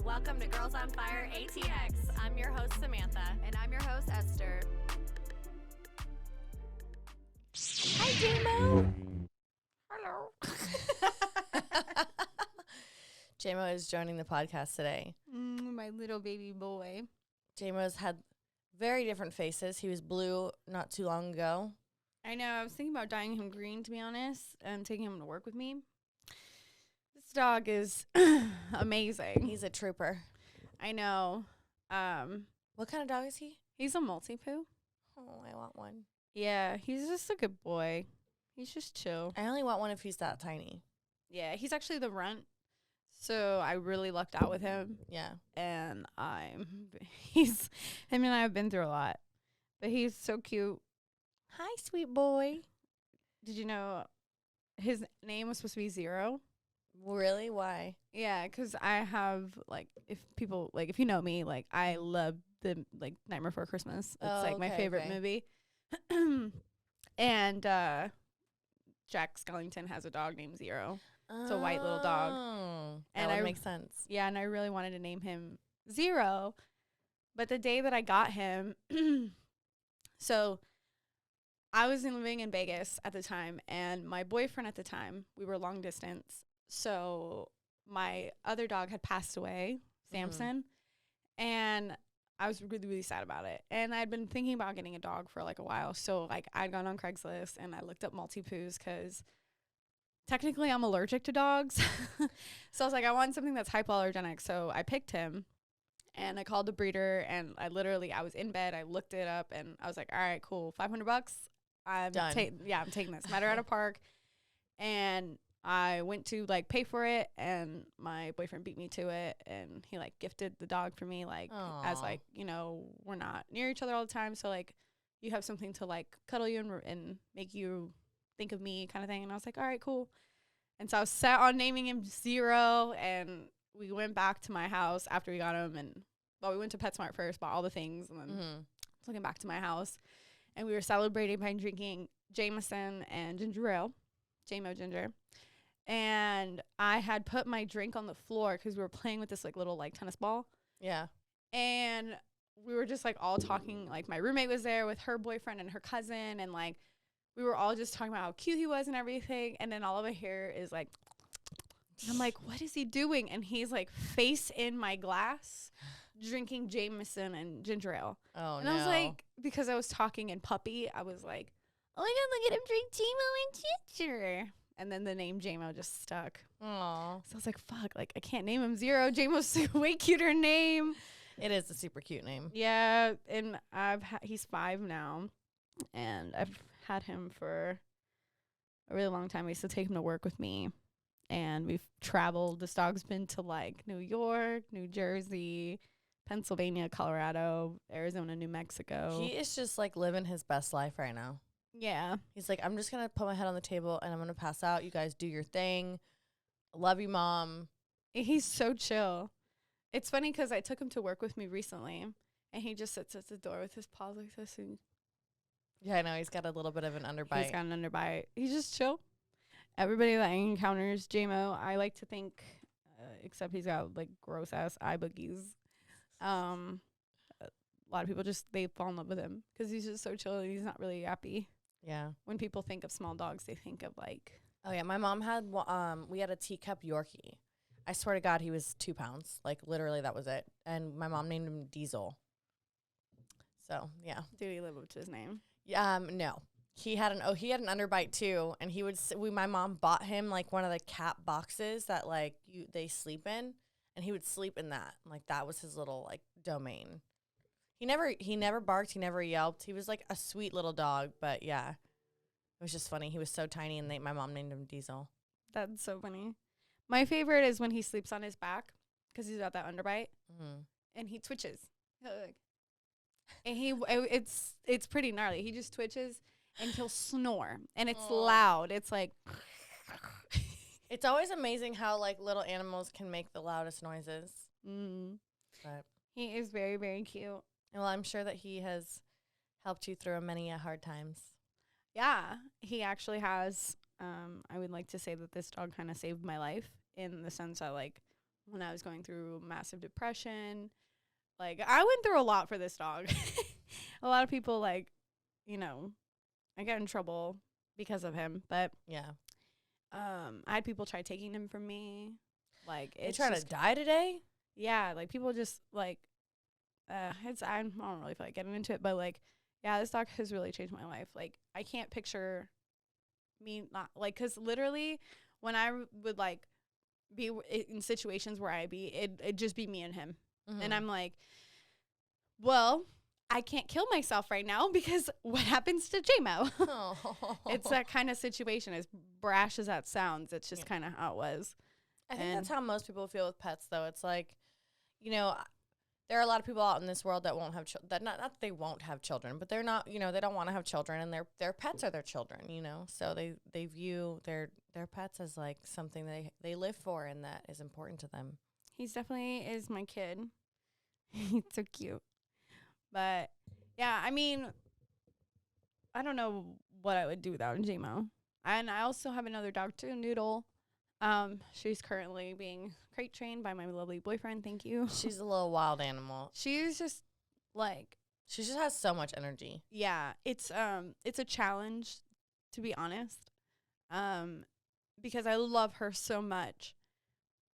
Welcome to Girls on Fire ATX. I'm your host, Samantha. And I'm your host, Esther. Hi, J-Mo. Hello. J-Mo is joining the podcast today. My little baby boy. J-Mo's had very different faces. He was blue not too long ago. I know. I was thinking about dyeing him green, to be honest, and taking him to work with me. This dog is amazing. He's a trooper. I know. What kind of dog is he? He's a multi-poo. Oh, I want one. Yeah, he's just a good boy. He's just chill. I only want one if he's that tiny. Yeah, he's actually the runt. So I really lucked out with him. Yeah. And him and I have been through a lot. But he's so cute. Hi, sweet boy. Did you know his name was supposed to be Zero? Really? Why? Yeah, because I have, if you know me, I love the, Nightmare Before Christmas. It's, my favorite movie. And Jack Skellington has a dog named Zero. It's a white little dog. And that would make sense. Yeah, and I really wanted to name him Zero. But the day that I got him, so I was living in Vegas at the time, and my boyfriend at the time, we were long distance. So my other dog had passed away, Samson, and I was really, really sad about it. And I'd been thinking about getting a dog for a while. So I'd gone on Craigslist and I looked up multi-poos because technically I'm allergic to dogs. So I was like, I want something that's hypoallergenic. So I picked him and I called the breeder, and I was in bed. I looked it up and I was like, all right, cool. $500. I'm done. I'm taking this. Met her at a park, and I went to pay for it, and my boyfriend beat me to it, and he gifted the dog for me as we're not near each other all the time, so you have something to cuddle you and make you think of me kind of thing. And I was like, all right, cool. And so I was set on naming him Zero, and we went back to my house after we got him, and we went to PetSmart first, bought all the things, and then looking back to my house, and we were celebrating by drinking Jameson and ginger ale, J-Mo ginger. And I had put my drink on the floor because we were playing with this little tennis ball. Yeah. And we were just all talking. My roommate was there with her boyfriend and her cousin, and we were all just talking about how cute he was and everything. And then all of I hear is I'm like, what is he doing? And he's face in my glass, drinking Jameson and ginger ale. Oh, and I was because I was talking in puppy, I was like, oh my God, look at him drink J-Mo and ginger. And then the name J-Mo just stuck. Aww. So I was like, fuck, I can't name him Zero. J-Mo's a way cuter name. It is a super cute name. Yeah, and he's 5 now, and I've had him for a really long time. I used to take him to work with me, and we've traveled. This dog's been to New York, New Jersey, Pennsylvania, Colorado, Arizona, New Mexico. He is just living his best life right now. Yeah. He's like, I'm just going to put my head on the table and I'm going to pass out. You guys do your thing. Love you, Mom. He's so chill. It's funny because I took him to work with me recently, and he just sits at the door with his paws like this. And yeah, I know. He's got a little bit of an underbite. He's got an underbite. He's just chill. Everybody that encounters J-Mo, I like to think, except he's got gross-ass eye boogies. A lot of people they fall in love with him because he's just so chill and he's not really yappy. Yeah. When people think of small dogs, they think of Oh yeah, my mom had we had a teacup Yorkie. I swear to God, he was 2 pounds. Literally, that was it. And my mom named him Diesel. So yeah. Did he live up to his name? No. He had an underbite too, and he would. My mom bought him one of the cat boxes that they sleep in, and he would sleep in that. That was his little domain. He never barked. He never yelped. He was a sweet little dog. But yeah, it was just funny. He was so tiny, and my mom named him Diesel. That's so funny. My favorite is when he sleeps on his back because he's got that underbite, and he twitches. And it's pretty gnarly. He just twitches and he'll snore, and it's loud. It's It's always amazing how little animals can make the loudest noises. But he is very, very cute. Well, I'm sure that he has helped you through many hard times. Yeah, he actually has. I would like to say that this dog kind of saved my life in the sense that when I was going through massive depression. Like, I went through a lot for this dog. A lot of people, like, you know, I got in trouble because of him. But yeah. I had people try taking him from me. Like, They it's trying just, to die today? yeah, like, people just, like, I don't really feel like getting into it. But, like, yeah, this dog has really changed my life. Like, I can't picture me not, like, because literally when I would, like, be in situations where it'd just be me and him. Mm-hmm. And I'm like, well, I can't kill myself right now because what happens to J-Mo? Oh. It's that kind of situation. As brash as that sounds, it's just kind of how it was. I think that's how most people feel with pets, though. It's like, you know, there are a lot of people out in this world that won't have children. Not that they won't have children, but they're not. You know, they don't want to have children, and their pets are their children. You know, so they view their pets as like something they live for and that is important to them. He's definitely is my kid. He's so cute. But yeah, I mean, I don't know what I would do without J-Mo. And I also have another dog too, Noodle. She's currently being crate trained by my lovely boyfriend. Thank you. She's a little wild animal. She's just like, she just has so much energy. yeah, it's a challenge, to be honest. Because I love her so much.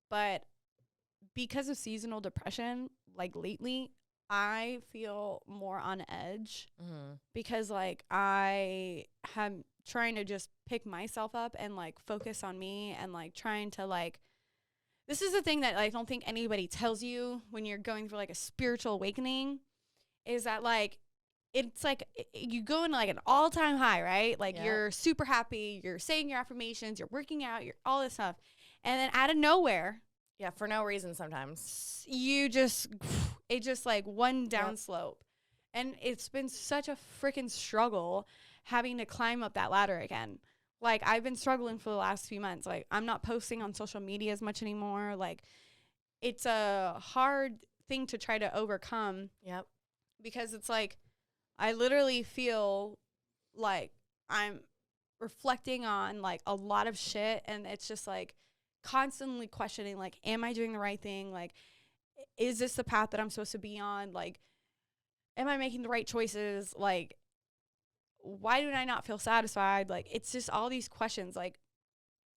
But because of seasonal depression, like lately, I feel more on edge because like I am trying to just pick myself up and like focus on me and like trying to like, this is the thing that I don't think anybody tells you when you're going through like a spiritual awakening, is that like, it's like you go in like an all-time high, right? Like you're super happy, you're saying your affirmations, you're working out, you're all this stuff. And then out of nowhere, yeah, for no reason sometimes, it just like one down slope. And it's been such a freaking struggle having to climb up that ladder again. Like, I've been struggling for the last few months. Like, I'm not posting on social media as much anymore. Like, it's a hard thing to try to overcome. Yep. Because it's like, I literally feel like I'm reflecting on like a lot of shit, and it's just like constantly questioning, like, am I doing the right thing? Like, is this the path that I'm supposed to be on? Like, am I making the right choices? Like, why do I not feel satisfied? Like, it's just all these questions. Like,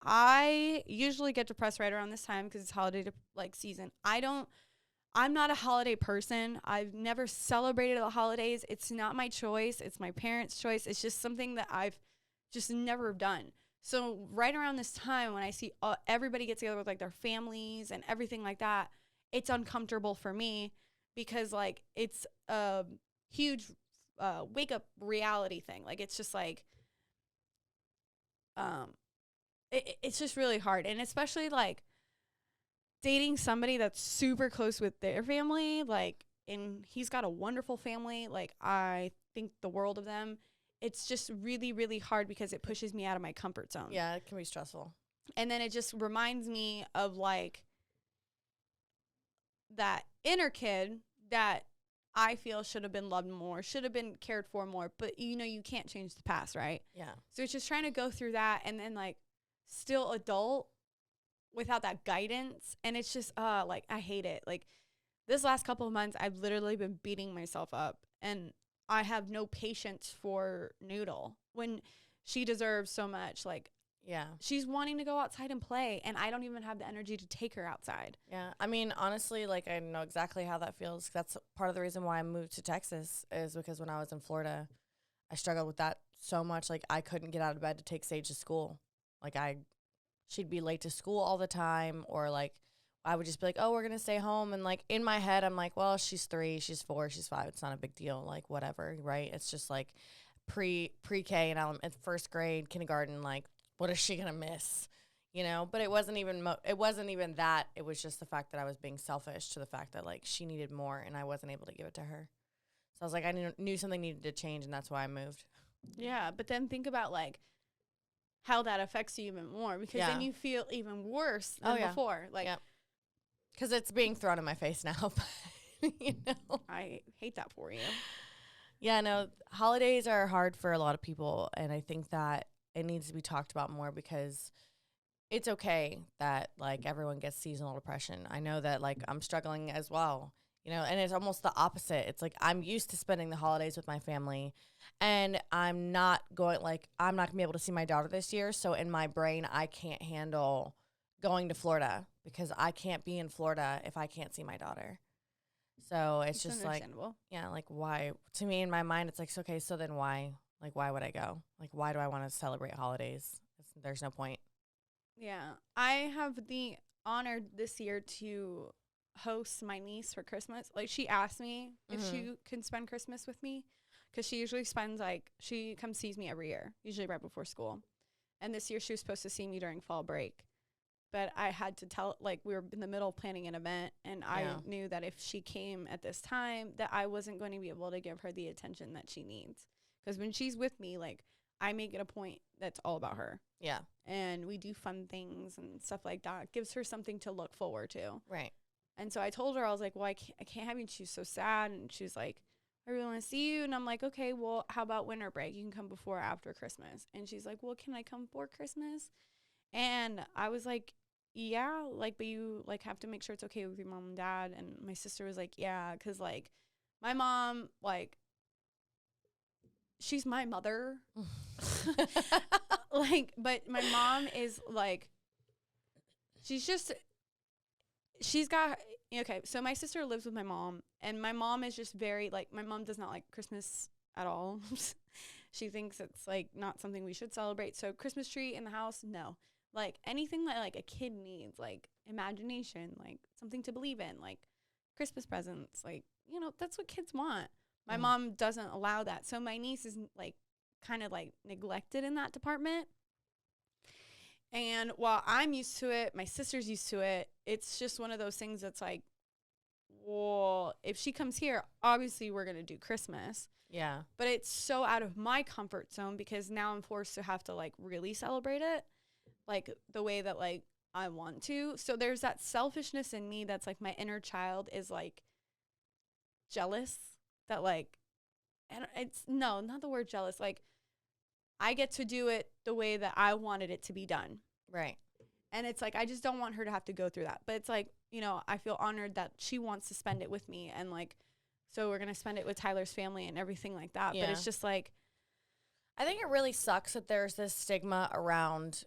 I usually get depressed right around this time because it's holiday season. I'm not a holiday person. I've never celebrated the holidays. It's not my choice. It's my parents' choice. It's just something that I've just never done. So right around this time when I see everybody get together with like their families and everything like that, it's uncomfortable for me because like it's a huge wake up reality thing. Like, it's just like, it's just really hard. And especially like dating somebody that's super close with their family, like, and he's got a wonderful family. Like, I think the world of them. It's just really, really hard because it pushes me out of my comfort zone. Yeah, it can be stressful. And then it just reminds me of like that inner kid that I feel should have been loved more, should have been cared for more. But, you know, you can't change the past, right? Yeah. So it's just trying to go through that and then like still adult without that guidance. And it's just, like, I hate it. Like, this last couple of months, I've literally been beating myself up. And I have no patience for Noodle when she deserves so much. Like, yeah, she's wanting to go outside and play, and I don't even have the energy to take her outside. Yeah. I mean, honestly, like, I know exactly how that feels. That's part of the reason why I moved to Texas is because when I was in Florida, I struggled with that so much. Like, I couldn't get out of bed to take Sage to school. Like, she'd be late to school all the time, or like I would just be like, oh, we're going to stay home. And like in my head, I'm like, well, she's 3, she's 4, she's 5. It's not a big deal. Like, whatever. Right. It's just like pre-K and first grade, kindergarten. Like, what is she going to miss? You know, but it wasn't even that. It was just the fact that I was being selfish to the fact that like she needed more and I wasn't able to give it to her. So I was like, I knew something needed to change, and that's why I moved. Yeah. But then think about like how that affects you even more, because then you feel even worse than before. Like, because it's being thrown in my face now. You know, I hate that for you. Yeah, no, holidays are hard for a lot of people, and I think that it needs to be talked about more because it's okay that like everyone gets seasonal depression. I know that like I'm struggling as well, you know, and it's almost the opposite. It's like I'm used to spending the holidays with my family, and I'm not gonna be able to see my daughter this year. So in my brain, I can't handle going to Florida because I can't be in Florida if I can't see my daughter. So it's just like, yeah, like why? To me, in my mind, it's like, okay, so then why? Like, why would I go? Like, why do I want to celebrate holidays? There's no point. Yeah. I have the honor this year to host my niece for Christmas. Like, she asked me if she can spend Christmas with me because she usually spends, like, she comes sees me every year, usually right before school. And this year she was supposed to see me during fall break. But I had to tell, like, we were in the middle of planning an event, and I knew that if she came at this time, that I wasn't going to be able to give her the attention that she needs. Because when she's with me, like, I make it a point that's all about her. Yeah. And we do fun things and stuff like that. It gives her something to look forward to. Right. And so I told her, I was like, well, I can't have you. And she's so sad. And she's like, I really want to see you. And I'm like, okay, well, how about winter break? You can come before or after Christmas. And she's like, well, can I come before Christmas? And I was like, yeah, like, but you, like, have to make sure it's okay with your mom and dad. And my sister was like, yeah, because, like, my mom, like, she's my mother. Like, but my mom is, like, she's got, okay, so my sister lives with my mom, and my mom is just very, like, my mom does not like Christmas at all. She thinks it's, like, not something we should celebrate. So Christmas tree in the house, no. Like, anything that, like, a kid needs, like, imagination, like, something to believe in, like, Christmas presents, like, you know, that's what kids want. My mom doesn't allow that. So my niece is, like, kind of, like, neglected in that department. And while I'm used to it, my sister's used to it, it's just one of those things that's like, well, if she comes here, obviously we're going to do Christmas. Yeah. But it's so out of my comfort zone because now I'm forced to have to, like, really celebrate it, like, the way that, like, I want to. So there's that selfishness in me that's, like, my inner child is, like, jealous that, like, and it's, no, not the word jealous. Like, I get to do it the way that I wanted it to be done. Right. And it's like, I just don't want her to have to go through that. But it's like, you know, I feel honored that she wants to spend it with me. And, like, so we're going to spend it with Tyler's family and everything like that. Yeah. But it's just like, I think it really sucks that there's this stigma around,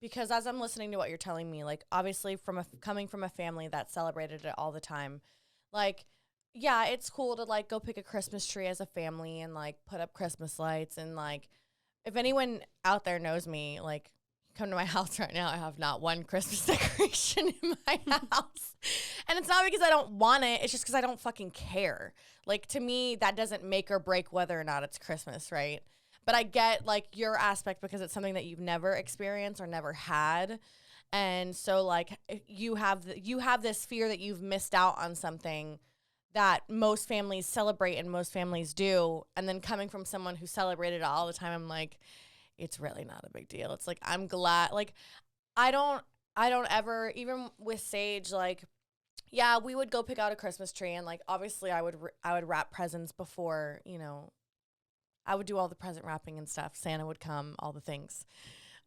because as I'm listening to what you're telling me, like, obviously coming from a family that celebrated it all the time, like, yeah, it's cool to, like, go pick a Christmas tree as a family and, like, put up Christmas lights. And, like, if anyone out there knows me, like, come to my house right now, I have not one Christmas decoration in my house. And it's not because I don't want it. It's just because I don't fucking care. Like, to me, that doesn't make or break whether or not it's Christmas, right? But I get, like, your aspect because it's something that you've never experienced or never had. And so, like, you have this fear that you've missed out on something that most families celebrate and most families do. And then coming from someone who celebrated it all the time, I'm like, it's really not a big deal. It's like, I'm glad, like, I don't ever, even with Sage, like, yeah, we would go pick out a Christmas tree, and, like, obviously I would wrap presents before, you know, I would do all the present wrapping and stuff. Santa would come, all the things.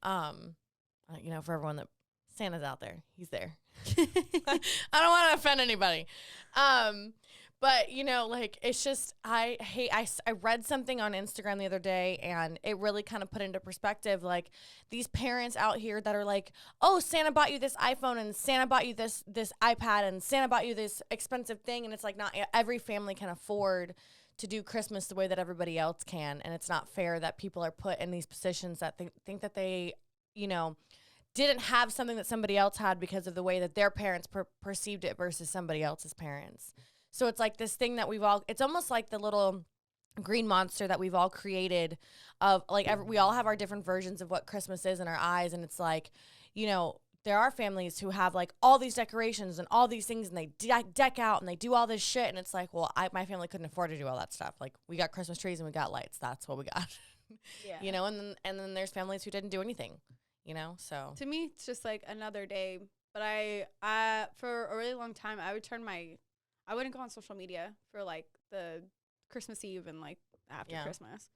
You know, for everyone that Santa's out there, he's there. I don't want to offend anybody. But, you know, like, it's just, I read something on Instagram the other day, and it really kind of put into perspective, like, these parents out here that are like, oh, Santa bought you this iPhone, and Santa bought you this iPad, and Santa bought you this expensive thing. And it's like, not every family can afford to do Christmas the way that everybody else can. And it's not fair that people are put in these positions that think that they, you know, didn't have something that somebody else had because of the way that their parents perceived it versus somebody else's parents. So it's like this thing that it's almost like the little green monster that we've all created of, like, we all have our different versions of what Christmas is in our eyes. And it's like, you know, there are families who have, like, all these decorations and all these things, and they deck out and they do all this shit. And it's like, well, my family couldn't afford to do all that stuff. Like, we got Christmas trees and we got lights. That's what we got. yeah. You know, and then there's families who didn't do anything, you know, so. To me, it's just, like, another day. But I for a really long time, I wouldn't go on social media for, like, the Christmas Eve and, like, after Christmas.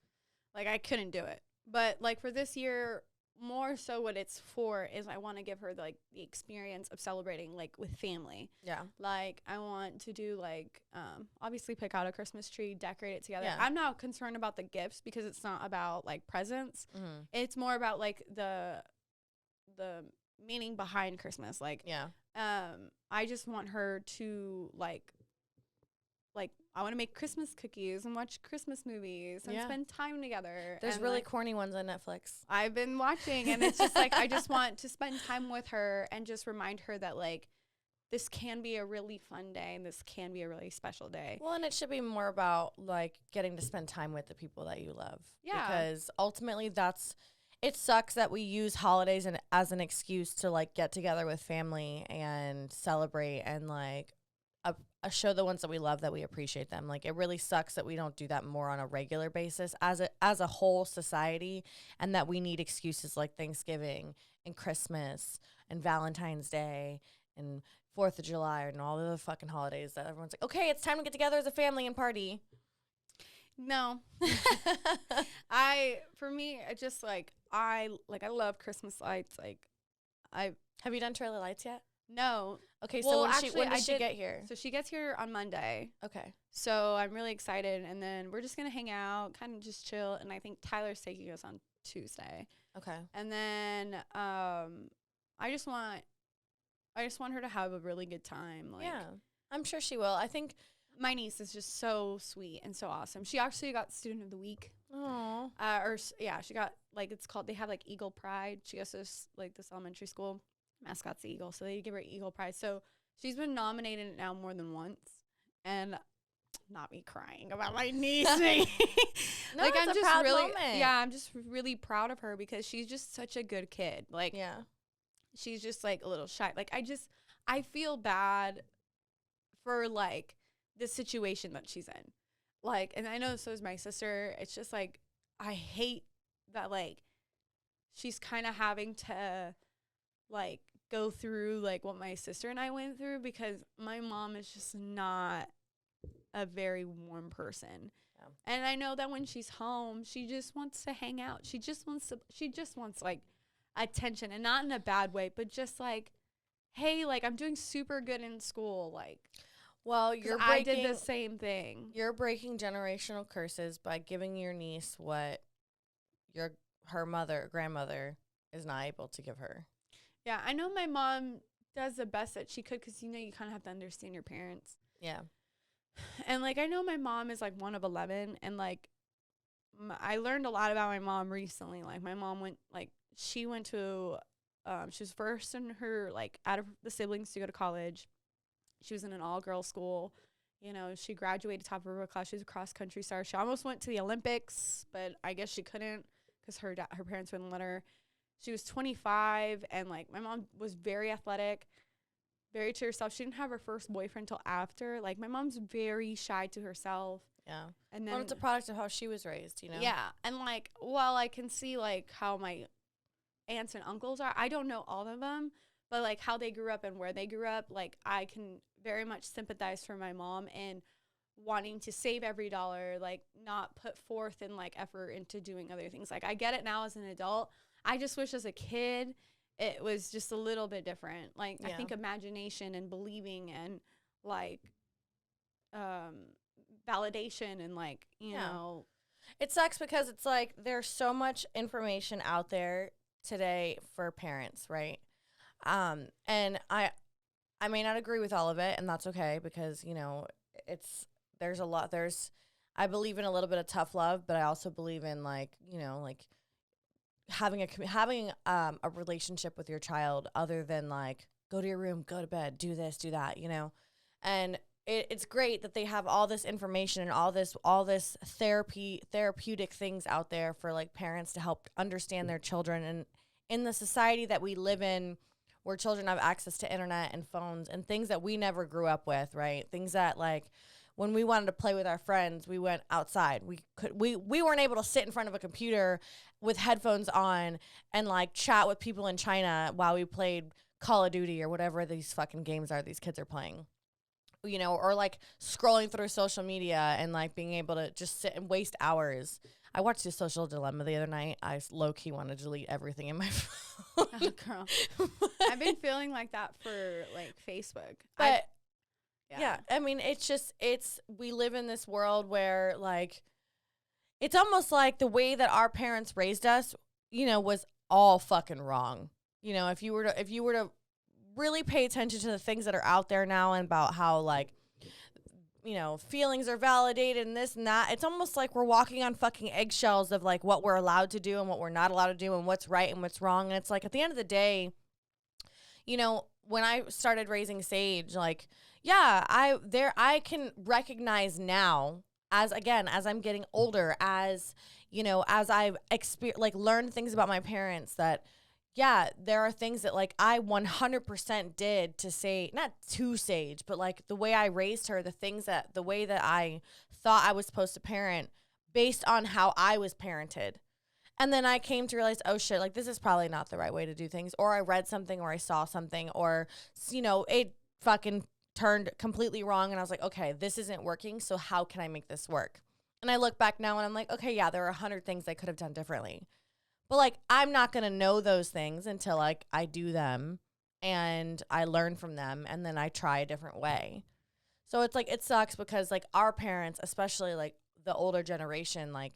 Like, I couldn't do it. But, like, for this year, more so what it's for is I want to give her like the experience of celebrating like with family. Yeah. Like I want to do like obviously pick out a Christmas tree, decorate it together. Yeah. I'm not concerned about the gifts because it's not about like presents. Mm-hmm. It's more about like the meaning behind Christmas. Like Yeah. I just want her to like I want to make Christmas cookies and watch Christmas movies and spend time together. There's and really like, corny ones on Netflix. I've been watching, and it's just like I just want to spend time with her and just remind her that like this can be a really fun day and this can be a really special day. Well, and it should be more about like getting to spend time with the people that you love. Yeah. Because ultimately it sucks that we use holidays as an excuse to like get together with family and celebrate and like show the ones that we love that we appreciate them. Like it really sucks that we don't do that more on a regular basis as a whole society, and that we need excuses like Thanksgiving and Christmas and Valentine's Day and 4th of July and all the other fucking holidays that everyone's like, okay, it's time to get together as a family and party. No. For me, it just like I love Christmas lights. Like Have you done trailer lights yet? no. Okay, so Well, when does I she did- get here? So she gets here on Monday. Okay. So I'm really excited, and then we're just gonna hang out, kind of just chill. And I think Tyler's taking us on Tuesday. Okay. And then I just want her to have a really good time. Like Yeah. I'm sure she will. I think. my niece is just so sweet and so awesome. She actually got Student of the Week. Oh. She got like it's called. They have like Eagle Pride. She goes to this elementary school. Mascot's the eagle, so they give her Eagle Pride. So she's been nominated now more than once, and not me crying about my niece. No, Like it's I'm a just proud really, moment. yeah, I'm just really proud of her because she's just such a good kid. Like Yeah. she's just like a little shy. Like I feel bad for like the situation that she's in. Like, and I know so is my sister. It's just like I hate that like she's kind of having to like go through like what my sister and I went through because my mom is just not a very warm person. Yeah. And I know that when she's home, she just wants to hang out. She just wants like attention, and not in a bad way, but just like, hey, like I'm doing super good in school. Like, Well, I did the same thing. You're breaking generational curses by giving your niece what her grandmother is not able to give her. Yeah, I know my mom does the best that she could because, you know, you kind of have to understand your parents. Yeah. And, like, I know my mom is, like, one of 11. And, like, I learned a lot about my mom recently. Like, my mom she went to, she was first in her, like, out of the siblings to go to college. She was in an all-girls school. You know, she graduated top of her class. She was a cross-country star. She almost went to the Olympics, but I guess she couldn't because her parents wouldn't let her. She was 25, and, like, my mom was very athletic, very to herself. She didn't have her first boyfriend till after. Like, my mom's very shy to herself. Yeah. And then Well, it's a product of how she was raised, you know? yeah. And, like, while I can see, like, how my aunts and uncles are, I don't know all of them, but, like, how they grew up and where they grew up, like, I can very much sympathize for my mom and wanting to save every dollar, like, not put forth and, like, effort into doing other things. Like, I get it now as an adult. I just wish as a kid it was just a little bit different. Like, I think imagination and believing and, like, validation and, like, you know. It sucks because it's like there's so much information out there today for parents, right? And I may not agree with all of it, and that's okay because, you know, I believe in a little bit of tough love, but I also believe in, like, you know, like having a relationship with your child other than like go to your room, go to bed, do this, do that, you know. And it's great that they have all this information and all this therapeutic things out there for like parents to help understand their children. And in the society that we live in, where children have access to internet and phones and things that we never grew up with, right? Things that like when we wanted to play with our friends, we went outside. We weren't able to sit in front of a computer with headphones on and like chat with people in China while we played Call of Duty or whatever these fucking games are these kids are playing. You know, or like scrolling through social media and like being able to just sit and waste hours. I watched The Social Dilemma the other night. I low-key want to delete everything in my phone. Oh, girl. I've been feeling like that for like Facebook. But yeah, I mean, we live in this world where like, it's almost like the way that our parents raised us, you know, was all fucking wrong. You know, if you were to really pay attention to the things that are out there now and about how like, you know, feelings are validated and this and that, it's almost like we're walking on fucking eggshells of like what we're allowed to do and what we're not allowed to do and what's right and what's wrong. And it's like at the end of the day, you know, when I started raising Sage, like, yeah, I can recognize now as I'm getting older, as, you know, as I've learned things about my parents that, yeah, there are things that like I 100% did to say, not to Sage, but like the way I raised her, the way that I thought I was supposed to parent based on how I was parented. And then I came to realize, oh shit, like this is probably not the right way to do things. Or I read something or I saw something or, you know, it fucking turned completely wrong. And I was like, okay, this isn't working. So how can I make this work? And I look back now and I'm like, okay, yeah, there are 100 things I could have done differently. But like, I'm not going to know those things until like I do them and I learn from them and then I try a different way. So it's like, it sucks because like our parents, especially like the older generation, like,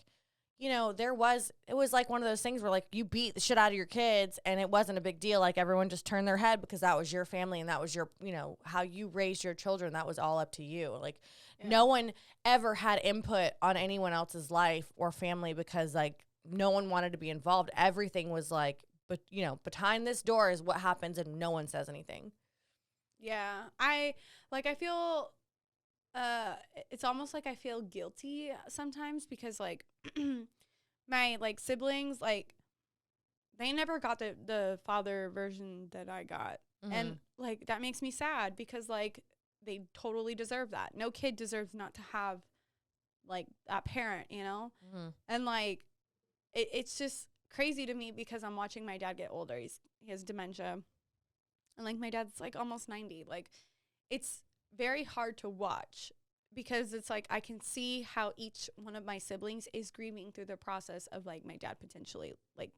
you know, it was like one of those things where like you beat the shit out of your kids and it wasn't a big deal. Like everyone just turned their head because that was your family and that was your, you know, how you raised your children. That was all up to you. Like no one ever had input on anyone else's life or family because like no one wanted to be involved. Everything was like, but you know, behind this door is what happens and no one says anything. Yeah. I feel, it's almost like I feel guilty sometimes because like my like siblings, like they never got the father version that I got. Mm-hmm. And like that makes me sad because like they totally deserve that. No kid deserves not to have like that parent, you know? Mm-hmm. And like it's just crazy to me because I'm watching my dad get older. He has dementia. And like my dad's like almost 90. Like it's very hard to watch because it's like I can see how each one of my siblings is grieving through the process of like my dad potentially like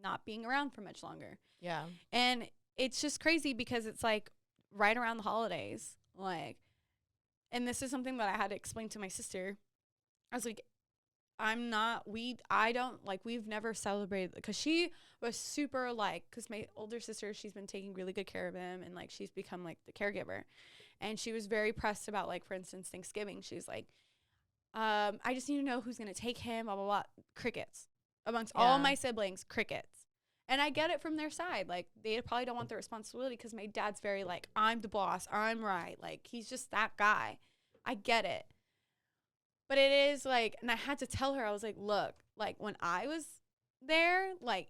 not being around for much longer. Yeah. And it's just crazy because it's like right around the holidays, like, and this is something that I had to explain to my sister. I was like, we've never celebrated because she was super like, because my older sister, she's been taking really good care of him and like she's become like the caregiver. And she was very pressed about like, for instance, Thanksgiving. She's like, I just need to know who's going to take him, blah, blah, blah. Crickets. Amongst all my siblings, crickets. And I get it from their side. Like, they probably don't want the responsibility because my dad's very like, I'm the boss. I'm right. Like, he's just that guy. I get it. But it is like, and I had to tell her, I was like, look, like when I was there, like,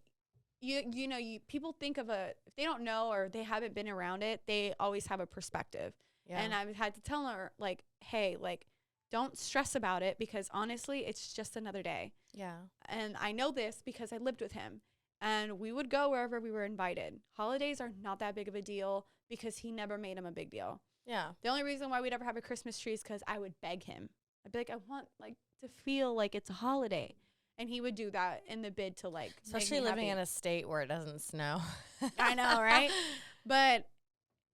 you know, people think of if they don't know or they haven't been around it, they always have a perspective. Yeah. And I had to tell her, like, hey, like, don't stress about it because honestly, it's just another day. Yeah. And I know this because I lived with him. And we would go wherever we were invited. Holidays are not that big of a deal because he never made them a big deal. Yeah. The only reason why we'd ever have a Christmas tree is because I would beg him. I'd be like, I want like to feel like it's a holiday. And he would do that in the bid to like, especially living in a state where it doesn't snow. I know, right? But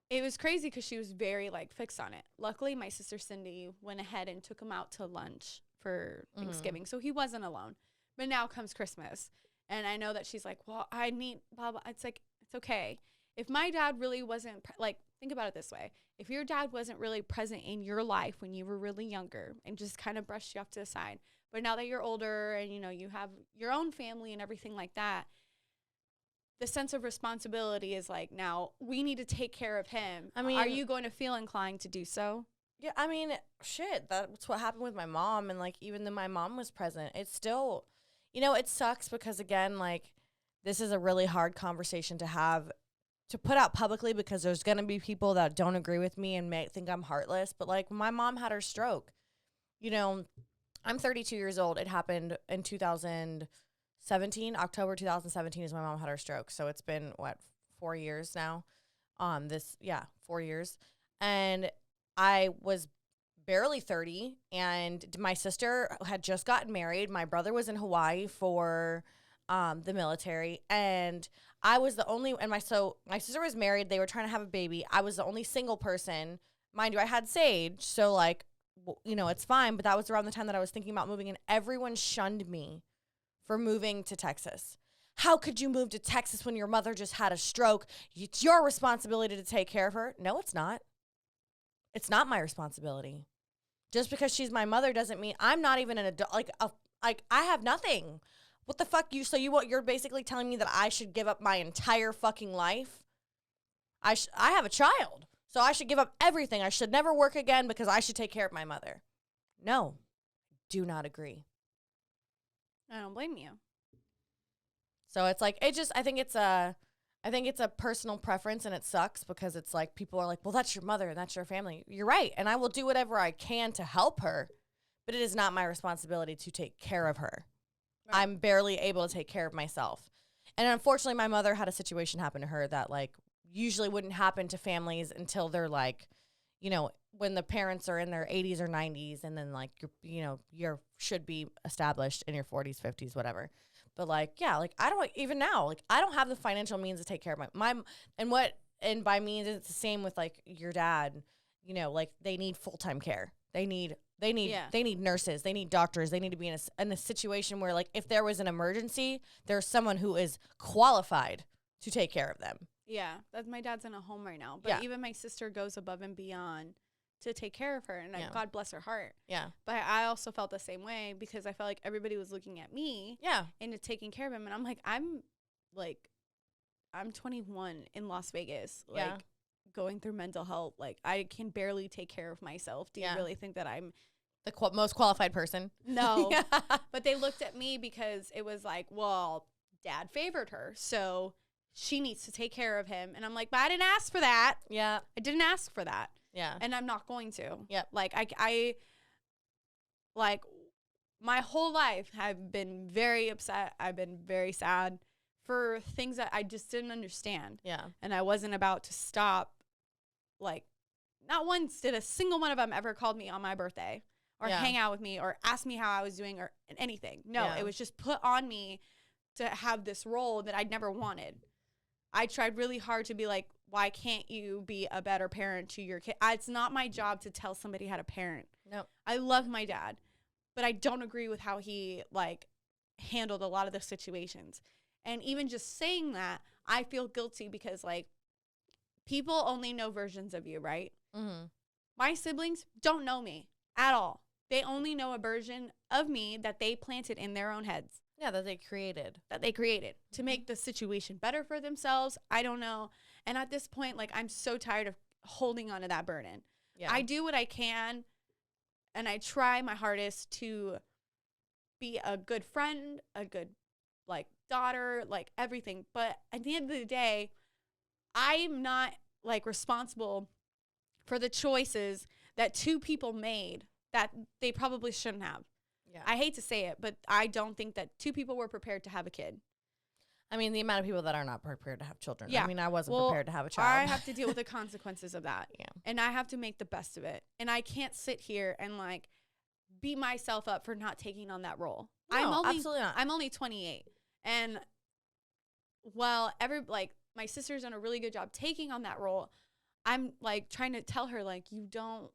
it was crazy because she was very like fixed on it. Luckily, my sister Cindy went ahead and took him out to lunch for Thanksgiving. So he wasn't alone. But now comes Christmas. And I know that she's like, well, I need blah, blah. It's like, it's okay. If my dad really wasn't, like, think about it this way. If your dad wasn't really present in your life when you were really younger and just kind of brushed you off to the side, but now that you're older and, you know, you have your own family and everything like that, the sense of responsibility is like, now we need to take care of him. I mean, are you going to feel inclined to do so? Yeah, I mean, shit, that's what happened with my mom. And, like, even though my mom was present, it's still, you know, it sucks because, again, like, this is a really hard conversation to have, to put out publicly because there's going to be people that don't agree with me and may think I'm heartless. But, like, my mom had her stroke. You know, I'm 32 years old. It happened in 2017. October 2017 is when my mom had her stroke. So it's been, 4 years now? 4 years. And I was barely 30, and my sister had just gotten married. My brother was in Hawaii for the military, and I was the only, and my sister was married. They were trying to have a baby. I was the only single person. Mind you, I had Sage, so like, you know, it's fine, but that was around the time that I was thinking about moving, and everyone shunned me for moving to Texas. How could you move to Texas when your mother just had a stroke? It's your responsibility to take care of her. No, it's not. It's not my responsibility. Just because she's my mother doesn't mean I'm not even an adult. Like I have nothing. What the fuck you're basically telling me that I should give up my entire fucking life? I have a child, so I should give up everything. I should never work again because I should take care of my mother. No, do not agree. I don't blame you. So it's like, I think it's a personal preference, and it sucks because it's like people are like, well, that's your mother and that's your family. You're right. And I will do whatever I can to help her, but it is not my responsibility to take care of her. Right. I'm barely able to take care of myself. And unfortunately, my mother had a situation happen to her that like usually wouldn't happen to families until they're like, you know, when the parents are in their 80s or 90s, and then like you're should be established in your 40s, 50s, whatever. But like, yeah, like I don't even now, like I don't have the financial means to take care of and by means it's the same with like your dad, you know, like they need full-time care. They need nurses, they need doctors, they need to be in a situation where like if there was an emergency, there's someone who is qualified to take care of them. Yeah, that's my dad's in a home right now, but even my sister goes above and beyond to take care of her, and God bless her heart. Yeah. But I also felt the same way because I felt like everybody was looking at me into taking care of him, and I'm like, I'm 21 in Las Vegas, like going through mental health. Like I can barely take care of myself. Do you really think that I'm the most qualified person? No. But they looked at me because it was like, well, Dad favored her, so she needs to take care of him. And I'm like, but I didn't ask for that. Yeah. I didn't ask for that. Yeah. And I'm not going to. Yep. Like I like my whole life I've been very upset. I've been very sad for things that I just didn't understand. Yeah. And I wasn't about to stop. Like not once did a single one of them ever called me on my birthday or hang out with me or ask me how I was doing or anything. No, it was just put on me to have this role that I'd never wanted. I tried really hard to be like, why can't you be a better parent to your kid? It's not my job to tell somebody how to parent. No. I love my dad, but I don't agree with how he like handled a lot of the situations. And even just saying that, I feel guilty because like people only know versions of you, right? Mm-hmm. My siblings don't know me at all. They only know a version of me that they planted in their own heads. Yeah, that they created. To make the situation better for themselves. I don't know. And at this point, like, I'm so tired of holding on to that burden. Yeah. I do what I can, and I try my hardest to be a good friend, a good, like, daughter, like, everything. But at the end of the day, I'm not, like, responsible for the choices that two people made that they probably shouldn't have. Yeah. I hate to say it, but I don't think that two people were prepared to have a kid. I mean, the amount of people that are not prepared to have children. Yeah. I mean, I wasn't prepared to have a child. I have to deal with the consequences of that. Yeah. And I have to make the best of it. And I can't sit here and, like, beat myself up for not taking on that role. No, absolutely not. I'm only 28. And, my sister's done a really good job taking on that role. I'm, like, trying to tell her, like, you don't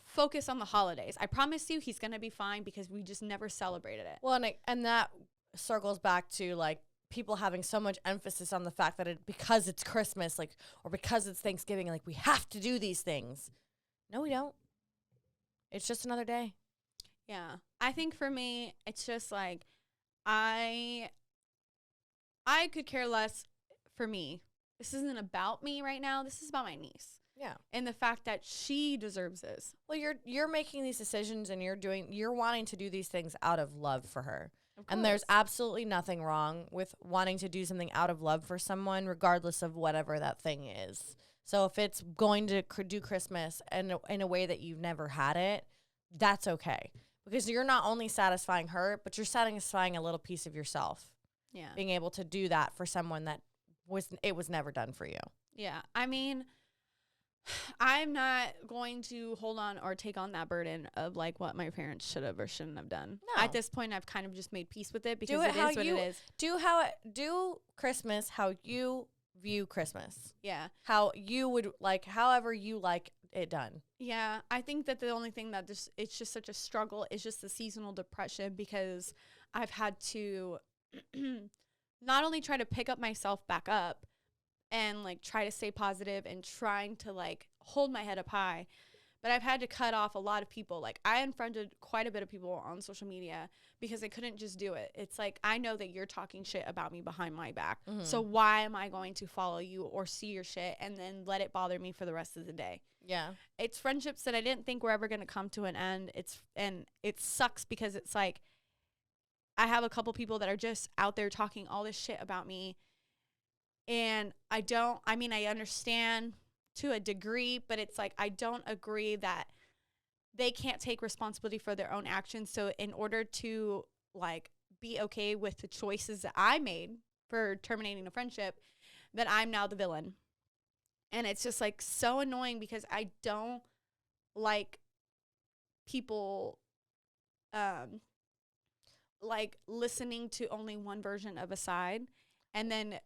focus on the holidays. I promise you he's going to be fine because we just never celebrated it. Well, and that circles back to like people having so much emphasis on the fact that because it's Christmas, like, or because it's Thanksgiving, like we have to do these things. No, we don't. It's just another day. Yeah. I think for me, it's just like I could care less for me. This isn't about me right now. This is about my niece. Yeah. And the fact that she deserves this. Well, you're making these decisions and you're wanting to do these things out of love for her. And there's absolutely nothing wrong with wanting to do something out of love for someone, regardless of whatever that thing is. So if it's going to do Christmas in a way that you've never had it, that's okay. Because you're not only satisfying her, but you're satisfying a little piece of yourself. Yeah. Being able to do that for someone that was never done for you. Yeah. I mean, I'm not going to hold on or take on that burden of like what my parents should have or shouldn't have done. No. At this point, I've kind of just made peace with it because it is what it is. Do Christmas how you view Christmas. Yeah. How you would like, however you like it done. Yeah. I think that the only thing that it's just such a struggle is just the seasonal depression because I've had to not only try to pick up myself back up and like try to stay positive and trying to like hold my head up high, but I've had to cut off a lot of people. Like I unfriended quite a bit of people on social media because I couldn't just do it. It's like, I know that you're talking shit about me behind my back. Mm-hmm. So why am I going to follow you or see your shit and then let it bother me for the rest of the day? Yeah. It's friendships that I didn't think were ever going to come to an end. And it sucks because it's like, I have a couple people that are just out there talking all this shit about me. And I understand to a degree, but it's like, I don't agree that they can't take responsibility for their own actions. So in order to like be okay with the choices that I made for terminating a friendship, that I'm now the villain. And it's just like so annoying because I don't like people, like listening to only one version of a side and then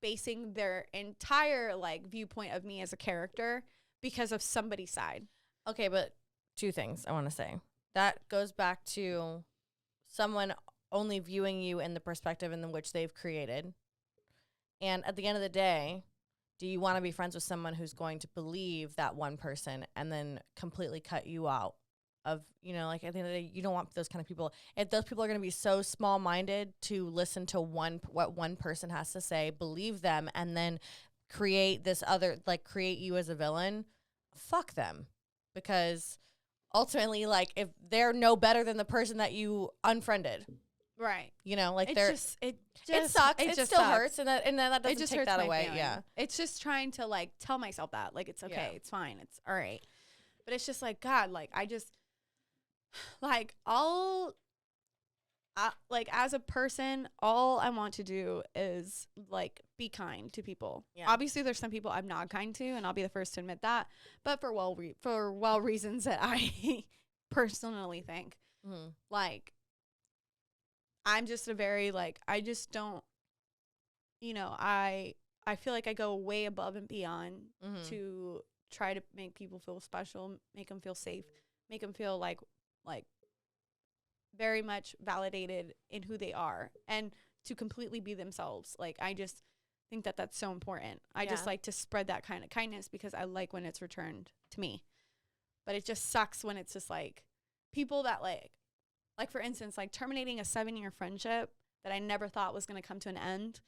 basing their entire like viewpoint of me as a character because of somebody's side. Okay, but two things I want to say. That goes back to someone only viewing you in the perspective in which they've created. And at the end of the day, do you want to be friends with someone who's going to believe that one person and then completely cut you out of, you know, like at the end of the day, you don't want those kind of people. If those people are going to be so small-minded to listen to what one person has to say, believe them, and then create this other, like create you as a villain, fuck them. Because ultimately, like if they're no better than the person that you unfriended. Right. You know, like it sucks. It still sucks. Hurts, and that doesn't just take that away. Feeling. Yeah. It's just trying to like tell myself that like it's okay, Yeah. it's fine, it's all right. But it's just like, God, like I just like like as a person, all I want to do is like be kind to people. Yeah. Obviously, there's some people I'm not kind to, and I'll be the first to admit that. But for reasons that I personally think, like I'm just a very like I just don't, you know, I feel like I go way above and beyond to try to make people feel special, make them feel safe, make them feel like very much validated in who they are and to completely be themselves. Like, I just think that that's so important. I just like to spread that kind of kindness because I like when it's returned to me. But it just sucks when it's just like people that like for instance, like terminating a 7-year friendship that I never thought was going to come to an end.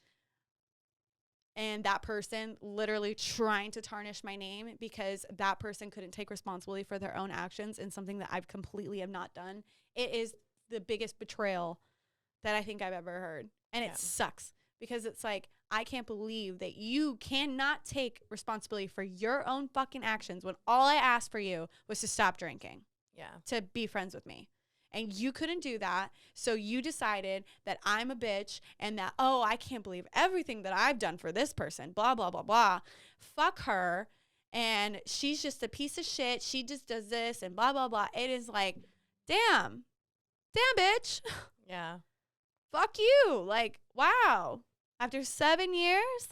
And that person literally trying to tarnish my name because that person couldn't take responsibility for their own actions in something that I've completely have not done. It is the biggest betrayal that I think I've ever heard. And it sucks because it's like, I can't believe that you cannot take responsibility for your own fucking actions when all I asked for you was to stop drinking. Yeah. To be friends with me. And you couldn't do that. So you decided that I'm a bitch and that, oh, I can't believe everything that I've done for this person. Blah, blah, blah, blah. Fuck her. And she's just a piece of shit. She just does this and blah, blah, blah. It is like, damn, bitch. Yeah. Fuck you. Like, wow. After 7 years,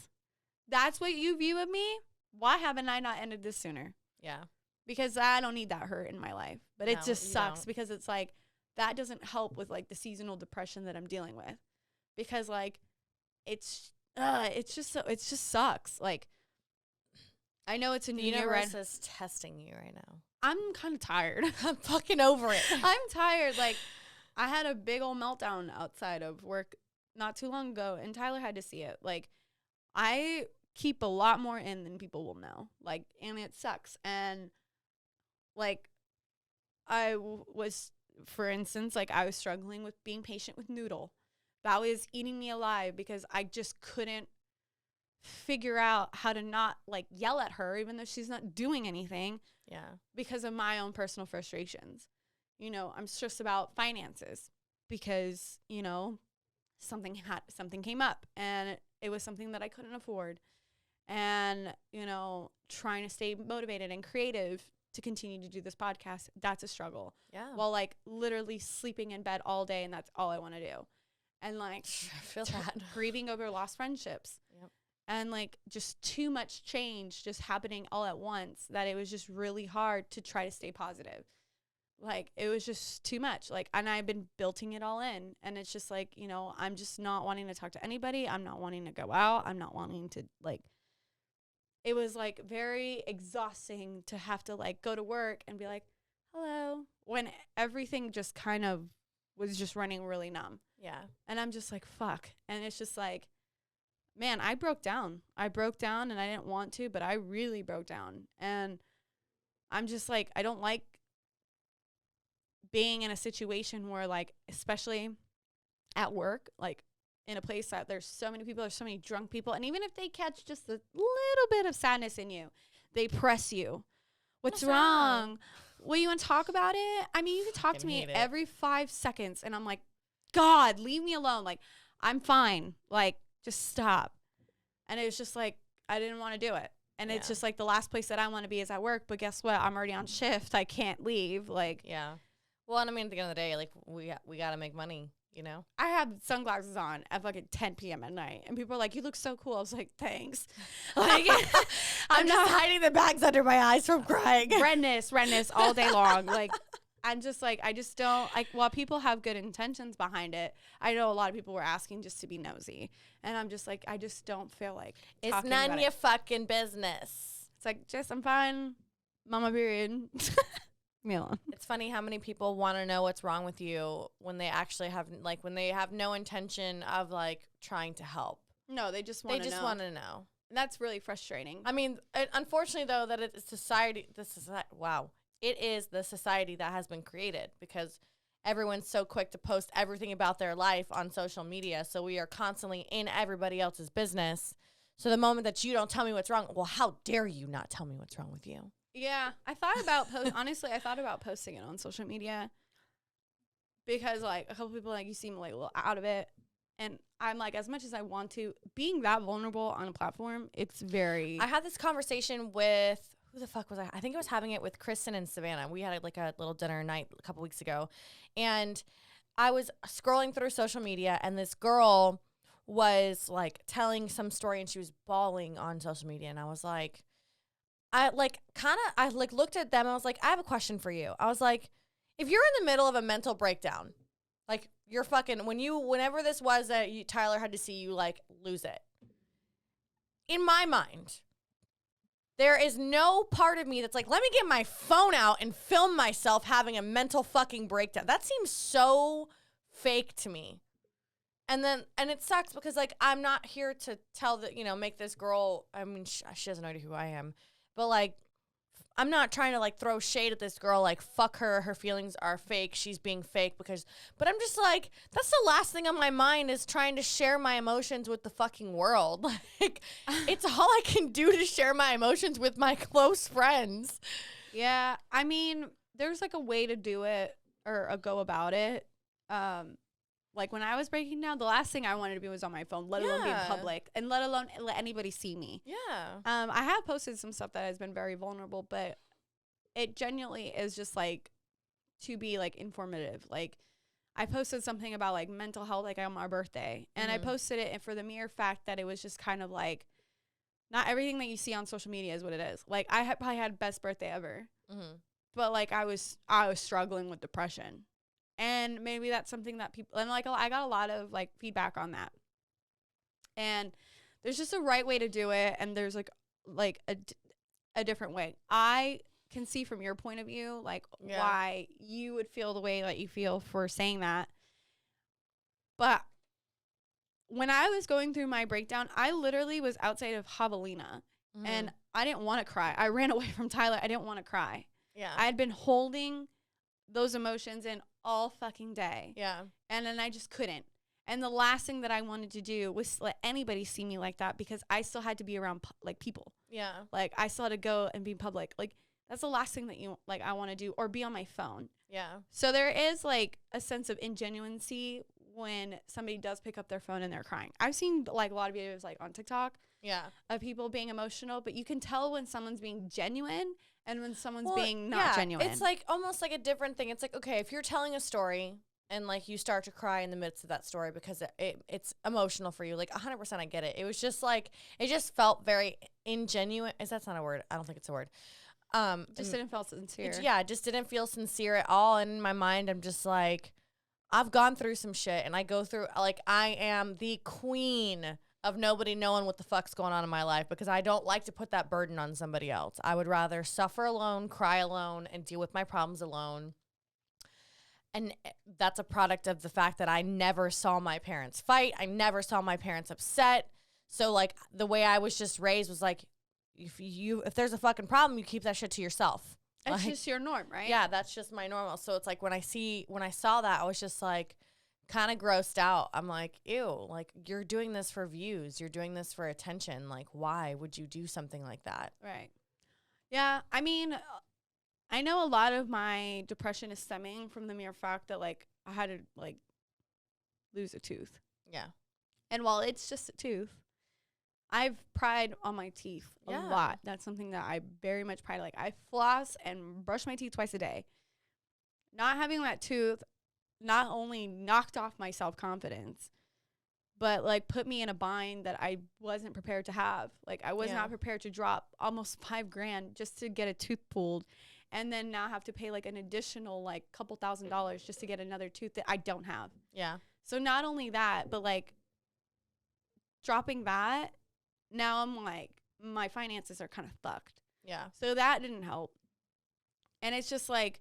that's what you view of me? Why haven't I not ended this sooner? Yeah. Because I don't need that hurt in my life. But it just sucks because it's like, that doesn't help with like the seasonal depression that I'm dealing with, because like it's just sucks. Like I know it's a new year. The universe is testing you right now. I'm kind of tired. I'm fucking over it. I'm tired. Like I had a big old meltdown outside of work not too long ago, and Tyler had to see it. Like I keep a lot more in than people will know. Like, and it sucks. And like I was. For instance, like I was struggling with being patient with Noodle. That was eating me alive because I just couldn't figure out how to not like yell at her even though she's not doing anything. Yeah. Because of my own personal frustrations. You know, I'm stressed about finances because, you know, something came up and it was something that I couldn't afford. and, you know, trying to stay motivated and creative to continue to do this podcast, that's a struggle. Yeah. While like literally sleeping in bed all day and that's all I want to do. And like I feel that. grieving over lost friendships. Yep. And like just too much change just happening all at once that it was just really hard to try to stay positive. Like it was just too much. Like, and I've been building it all in, and it's just like, you know, I'm just not wanting to talk to anybody. I'm not wanting to go out. I'm not wanting to like, it was like very exhausting to have to like go to work and be like, hello, when everything just kind of was just running really numb. Yeah. And I'm just like, fuck. And it's just like, man, I broke down. I broke down and I didn't want to, but I really broke down. And I'm just like, I don't like being in a situation where like, especially at work, like in a place that there's so many people, there's so many drunk people. And even if they catch just a little bit of sadness in you, they press you. What's wrong? Well, you want to talk about it? I mean, you can talk to me every 5 seconds. And I'm like, God, leave me alone. Like, I'm fine. Like, just stop. And it was just like, I didn't want to do it. And it's just like the last place that I want to be is at work. But guess what? I'm already on shift. I can't leave. Like, yeah. Well, and I mean, at the end of the day, like, we got to make money, you know? I have sunglasses on at fucking 10 p.m. at night. And people are like, you look so cool. I was like, thanks. Like, I'm just hiding the bags under my eyes from crying. Redness all day long. Like, I'm just like, I just don't, like, while people have good intentions behind it, I know a lot of people were asking just to be nosy. And I'm just like, I just don't feel like it's none of your fucking business. It's like, just, I'm fine. Mama period. Me alone. It's funny how many people want to know what's wrong with you when they actually have, like, when they have no intention of, like, trying to help. No, they just want to know. They just want to know. And that's really frustrating. I mean, unfortunately, though, that it's society, wow. It is the society that has been created because everyone's so quick to post everything about their life on social media. So we are constantly in everybody else's business. So the moment that you don't tell me what's wrong, well, how dare you not tell me what's wrong with you? Yeah, I thought about honestly, I thought about posting it on social media because like a couple people like you seem like a little out of it, and I'm like, as much as I want to, being that vulnerable on a platform, it's very. I had this conversation with who the fuck was I? I think I was having it with Kristen and Savannah. We had like a little dinner night a couple weeks ago, and I was scrolling through social media, and this girl was like telling some story, and she was bawling on social media, and I was like. I looked at them and I was like, I have a question for you. I was like, if you're in the middle of a mental breakdown, like you're fucking, whenever this was that Tyler had to see you like lose it. In my mind, there is no part of me that's like, let me get my phone out and film myself having a mental fucking breakdown. That seems so fake to me. And it sucks because like, I'm not here to tell make this girl, I mean, she doesn't know who I am. But, like, I'm not trying to, like, throw shade at this girl, like, fuck her, her feelings are fake, she's being fake, but I'm just like, that's the last thing on my mind is trying to share my emotions with the fucking world. Like, it's all I can do to share my emotions with my close friends. Yeah, I mean, there's, like, a way to do it, or a go about it. Like, when I was breaking down, the last thing I wanted to be was on my phone, let alone be in public, and let alone let anybody see me. Yeah. I have posted some stuff that has been very vulnerable, but it genuinely is just, like, to be, like, informative. Like, I posted something about, like, mental health, like, on my birthday, and I posted it for the mere fact that it was just kind of, like, not everything that you see on social media is what it is. Like, I probably had best birthday ever, but, like, I was struggling with depression. And maybe that's something that people, and like I got a lot of like feedback on that. And there's just a right way to do it, and there's like a different way. I can see from your point of view like why you would feel the way that you feel for saying that. But when I was going through my breakdown, I literally was outside of Javelina, and I didn't want to cry. I ran away from Tyler. I didn't want to cry. Yeah, I had been holding those emotions in all fucking day. Yeah. And then I just couldn't. And the last thing that I wanted to do was let anybody see me like that because I still had to be around like people. Yeah. Like I still had to go and be public. Like that's the last thing that I want to do, or be on my phone. Yeah. So there is like a sense of ingenuity when somebody does pick up their phone and they're crying. I've seen like a lot of videos like on TikTok of people being emotional, but you can tell when someone's being genuine and when someone's being not genuine. It's like almost like a different thing. It's like, okay, if you're telling a story and like you start to cry in the midst of that story because it's emotional for you, like 100% I get it. It was just like, it just felt very ingenuine. That's not a word? I don't think it's a word. Just didn't feel sincere. It just didn't feel sincere at all. And in my mind, I'm just like, I've gone through some shit, and I go through, like, I am the queen of nobody knowing what the fuck's going on in my life because I don't like to put that burden on somebody else. I would rather suffer alone, cry alone, and deal with my problems alone. And that's a product of the fact that I never saw my parents fight. I never saw my parents upset. So, like, the way I was just raised was like, if there's a fucking problem, you keep that shit to yourself. It's like, just your norm, right? Yeah, that's just my normal. So it's like when I saw that, I was just like kind of grossed out. I'm like, ew, like you're doing this for views. You're doing this for attention. Like, why would you do something like that? Right. Yeah. I mean, I know a lot of my depression is stemming from the mere fact that like I had to like lose a tooth. Yeah. And while it's just a tooth, I've pride on my teeth a lot. That's something that I very much pride. Like I floss and brush my teeth twice a day. Not having that tooth not only knocked off my self-confidence, but like put me in a bind that I wasn't prepared to have. Like I was not prepared to drop almost $5,000 just to get a tooth pulled, and then now have to pay like an additional like couple $1,000s just to get another tooth that I don't have. Yeah. So not only that, but like dropping that, now I'm like, my finances are kind of fucked. Yeah. So that didn't help. And it's just like,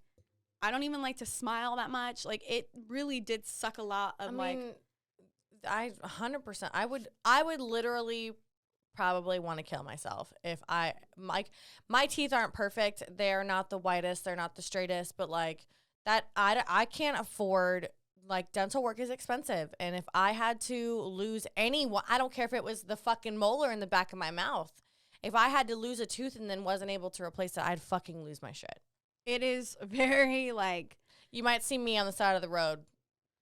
I don't even like to smile that much. Like it really did suck a lot of I 100%. I would literally probably want to kill myself if my teeth aren't perfect. They're not the whitest. They're not the straightest, but like that, I can't afford. Like, dental work is expensive. And if I had to lose I don't care if it was the fucking molar in the back of my mouth. If I had to lose a tooth and then wasn't able to replace it, I'd fucking lose my shit. It is very, like... You might see me on the side of the road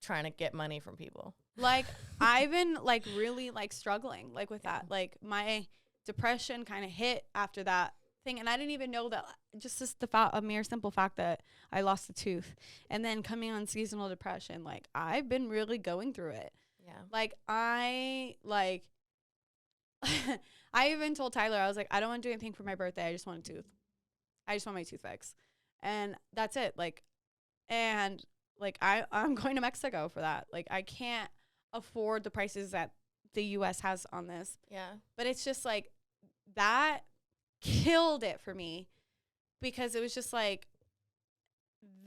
trying to get money from people. Like, I've been, like, really, like, struggling, like, with that. Like, my depression kind of hit after that thing. And I didn't even know that, just a mere simple fact that I lost a tooth. And then coming on seasonal depression, like, I've been really going through it. Yeah. Like, I even told Tyler, I was like, I don't want to do anything for my birthday. I just want a tooth. I just want my tooth fixed. And that's it. Like, and, like, I'm going to Mexico for that. Like, I can't afford the prices that the U.S. has on this. Yeah. But it's just, like, that killed it for me because it was just like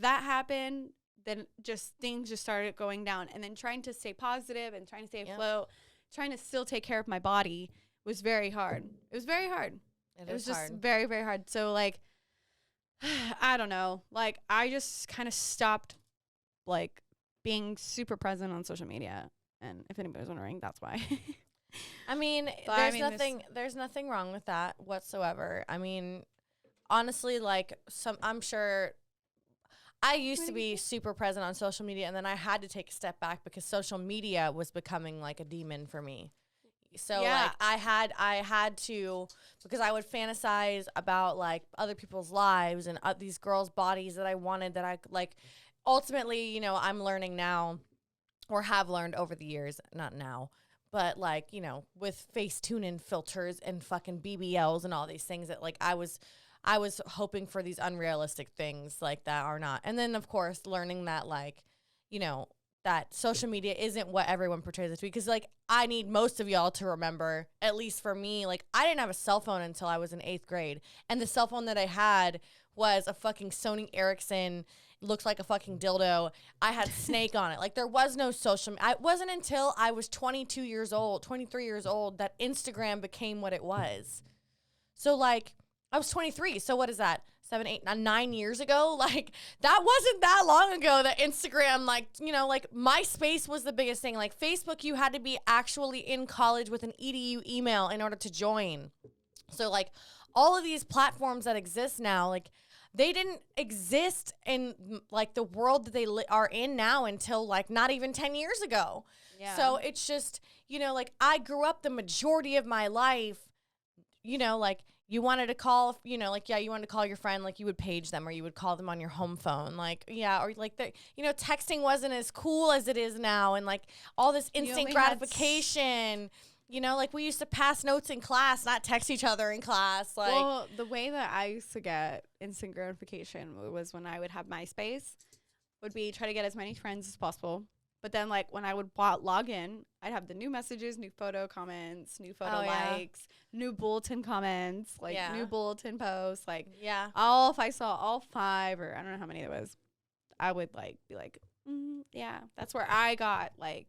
that happened, then just things just started going down, and then trying to stay positive and trying to stay afloat, trying to still take care of my body was very hard. It was very hard. It was just very, very hard. So like I don't know, like I just kind of stopped like being super present on social media, and if anybody's wondering, that's why. I mean, there's nothing wrong with that whatsoever. I mean, honestly, like I'm sure I used to be super present on social media, and then I had to take a step back because social media was becoming like a demon for me. So like I had to, because I would fantasize about like other people's lives and these girls' bodies that I wanted, that I like. Ultimately, you know, I'm learning now, or have learned over the years, not now, but like, you know, with Facetune filters and fucking BBLs and all these things, that like I was hoping for these unrealistic things like that are not. And then of course learning that, like, you know, that social media isn't what everyone portrays it to be. Because like I need most of y'all to remember, at least for me, like I didn't have a cell phone until I was in 8th grade. And the cell phone that I had was a fucking Sony Ericsson, looked like a fucking dildo. I had Snake on it. Like there was no social media. It wasn't until I was 23 years old that Instagram became what it was. So like I was 23. So what is that? 7, 8, 9 years ago? Like that wasn't that long ago that Instagram, like, you know, like MySpace was the biggest thing. Like Facebook, you had to be actually in college with an EDU email in order to join. So like all of these platforms that exist now, like they didn't exist in like the world that they are in now until like not even 10 years ago. Yeah. So it's just, you know, like I grew up the majority of my life, you know, like you wanted to call, you know, like, yeah, you wanted to call your friend, like you would page them or you would call them on your home phone. Like, yeah. Or like, you know, texting wasn't as cool as it is now. And like all this instant gratification. You know, like we used to pass notes in class, not text each other in class. Like, well, the way that I used to get instant gratification was when I would have MySpace, would be try to get as many friends as possible. But then, like, when I would log in, I'd have the new messages, new photo comments, new photo likes, new bulletin comments, like new bulletin posts. Like, if I saw all 5 or I don't know how many there was, I would like be like, yeah, that's where I got like.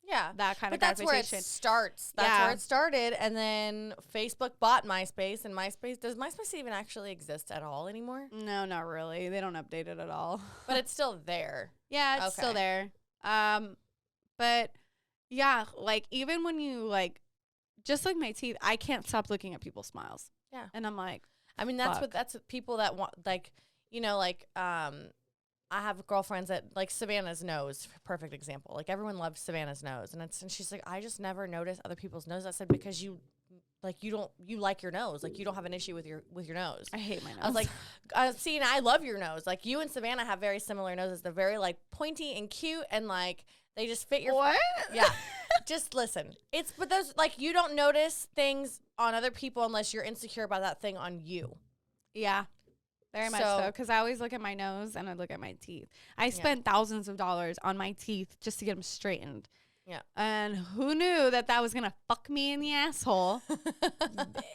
Yeah, that kind of that's where it starts. That's where it started, and then Facebook bought MySpace, and does MySpace even actually exist at all anymore? No, not really. They don't update it at all. But it's still there. Yeah, it's still there. But yeah, like even when you like, just like my teeth, I can't stop looking at people's smiles. Yeah, and I'm like, I mean, that's what people that want, like, you know, like, I have girlfriends that like Savannah's nose, perfect example. Like everyone loves Savannah's nose, and she's like, I just never notice other people's nose. I said, because you like your nose, like you don't have an issue with your nose. I hate my nose. I was like, see, and I love your nose. Like you and Savannah have very similar noses. They're very like pointy and cute, and like they just fit your what? Yeah, just listen. But those like you don't notice things on other people unless you're insecure about that thing on you. Yeah. Very much so, because I always look at my nose and I look at my teeth. I spent thousands of dollars on my teeth just to get them straightened. Yeah. And who knew that was going to fuck me in the asshole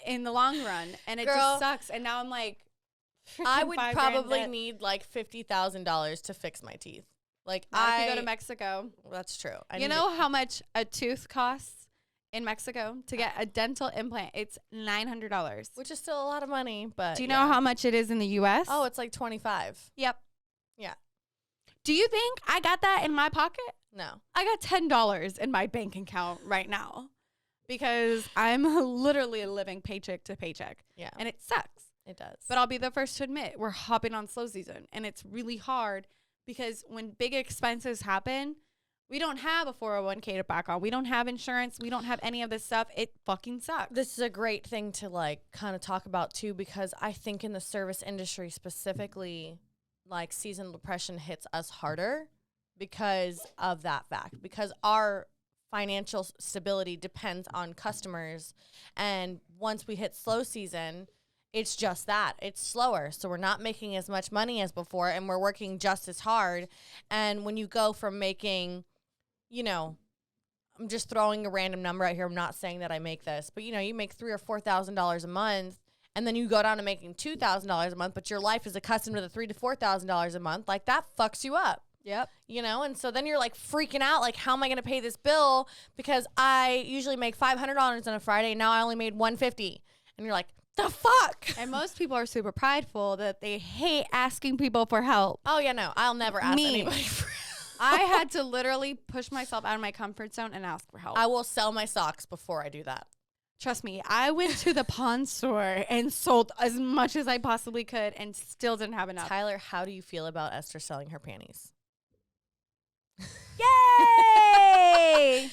in the long run? And it just sucks. And now I'm like, I would probably need like $50,000 to fix my teeth. Like I could go to Mexico. Well, that's true. You know how much a tooth costs? In Mexico to get a dental implant, it's $900, which is still a lot of money. But do you know how much it is in the U.S.? Oh, it's like $25. Yep. Yeah. Do you think I got that in my pocket? No. I got $10 in my bank account right now because I'm literally living paycheck to paycheck. Yeah. And it sucks. It does. But I'll be the first to admit we're hopping on slow season, and it's really hard because when big expenses happen, we don't have a 401k to back on. We don't have insurance. We don't have any of this stuff. It fucking sucks. This is a great thing to like kind of talk about too, because I think in the service industry specifically, like seasonal depression hits us harder because of that fact, because our financial stability depends on customers. And once we hit slow season, it's just that. It's slower. So we're not making as much money as before, and we're working just as hard. And when you go from making, you know, I'm just throwing a random number out here. I'm not saying that I make this, but you know, you make $3,000 or $4,000 a month, and then you go down to making $2,000 a month, but your life is accustomed to the $3,000 to $4,000 a month. Like that fucks you up. Yep. You know, and so then you're like freaking out, like, how am I going to pay this bill? Because I usually make $500 on a Friday, and now I only made $150, and you're like, the fuck? And most people are super prideful that they hate asking people for help. Oh yeah, no, I'll never ask anybody for help. I had to literally push myself out of my comfort zone and ask for help. I will sell my socks before I do that. Trust me, I went to the pawn store and sold as much as I possibly could and still didn't have enough. Tyler, how do you feel about Esther selling her panties? Yay!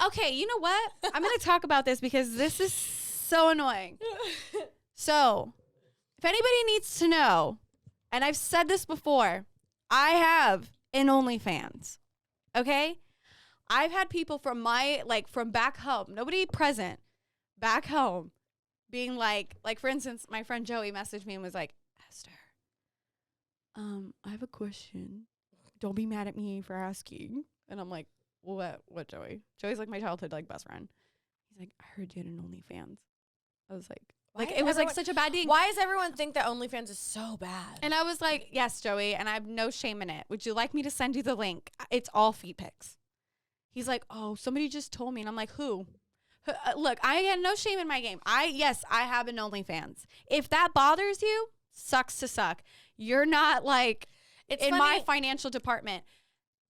Okay, you know what? I'm going to talk about this because this is so annoying. So, if anybody needs to know, and I've said this before, I have an OnlyFans. Okay? I've had people from from back home, nobody present, back home, being like for instance, my friend Joey messaged me and was like, Esther, I have a question. Don't be mad at me for asking. And I'm like, what, Joey? Joey's like my childhood best friend. He's like, I heard you had an OnlyFans. I was like it was such a bad thing. Why does everyone think that OnlyFans is so bad? And I was like, yes, Joey, and I have no shame in it. Would you like me to send you the link? It's all feet pics. He's like, oh, somebody just told me. And I'm like, who? Look, I had no shame in my game. I have an OnlyFans. If that bothers you, sucks to suck. You're not in my financial department.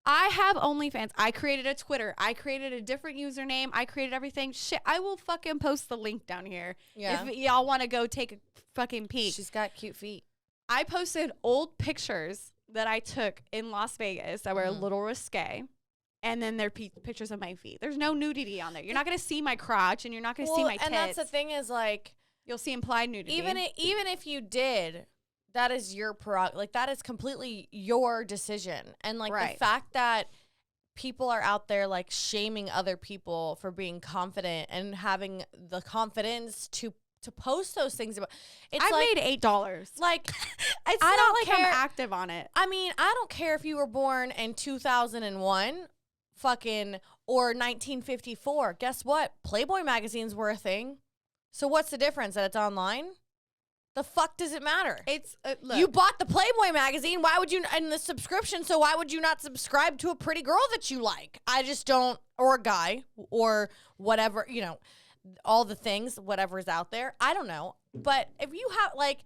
I have OnlyFans. I created a Twitter. I created a different username. I created everything. Shit, I will fucking post the link down here. Yeah. If y'all want to go take a fucking peek. She's got cute feet. I posted old pictures that I took in Las Vegas that were a little risque. And then they're pictures of my feet. There's no nudity on there. You're not going to see my crotch and you're not going to see my tits. And that's the thing is like. You'll see implied nudity. Even if you did, that is your prerogative. Like, that is completely your decision. And, like, the fact that people are out there, like, shaming other people for being confident and having the confidence to post those things about it's I made $8. Like, I don't like I'm active on it. I mean, I don't care if you were born in 2001 fucking or 1954. Guess what? Playboy magazines were a thing. So what's the difference? That it's online? The fuck does it matter? It's look, you bought the Playboy magazine. Why would you, and the subscription, so why would you not subscribe to a pretty girl that you like? I just don't, or a guy, or whatever, you know, all the things, whatever is out there. I don't know. But if you have, like,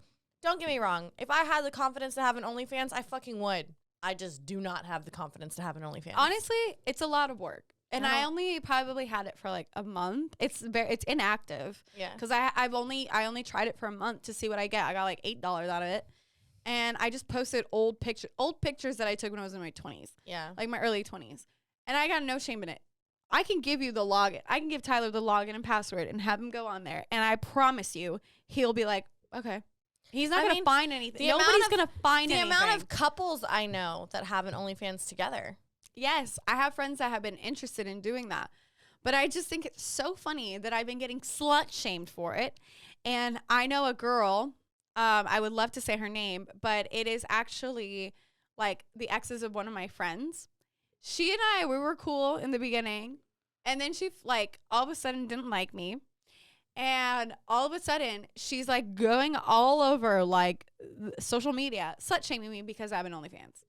don't get me wrong. If I had the confidence to have an OnlyFans, I fucking would. I just do not have the confidence to have an OnlyFans. Honestly, it's a lot of work. And I only probably had it for like a month. It's inactive. Yeah. Because I only tried it for a month to see what I get. I got like $8 out of it. And I just posted old pictures that I took when I was in my 20s. Yeah. Like my early 20s. And I got no shame in it. I can give you the login. I can give Tyler the login and password and have him go on there. And I promise you, he'll be like, okay. He's not going to find anything. Nobody's going to find anything. The amount of couples I know that have an OnlyFans together. Yes, I have friends that have been interested in doing that. But I just think it's so funny that I've been getting slut shamed for it. And I know a girl, I would love to say her name, but it is actually like the exes of one of my friends. She and we were cool in the beginning. And then she like all of a sudden didn't like me. And all of a sudden she's like going all over like social media, slut shaming me because I have an OnlyFans.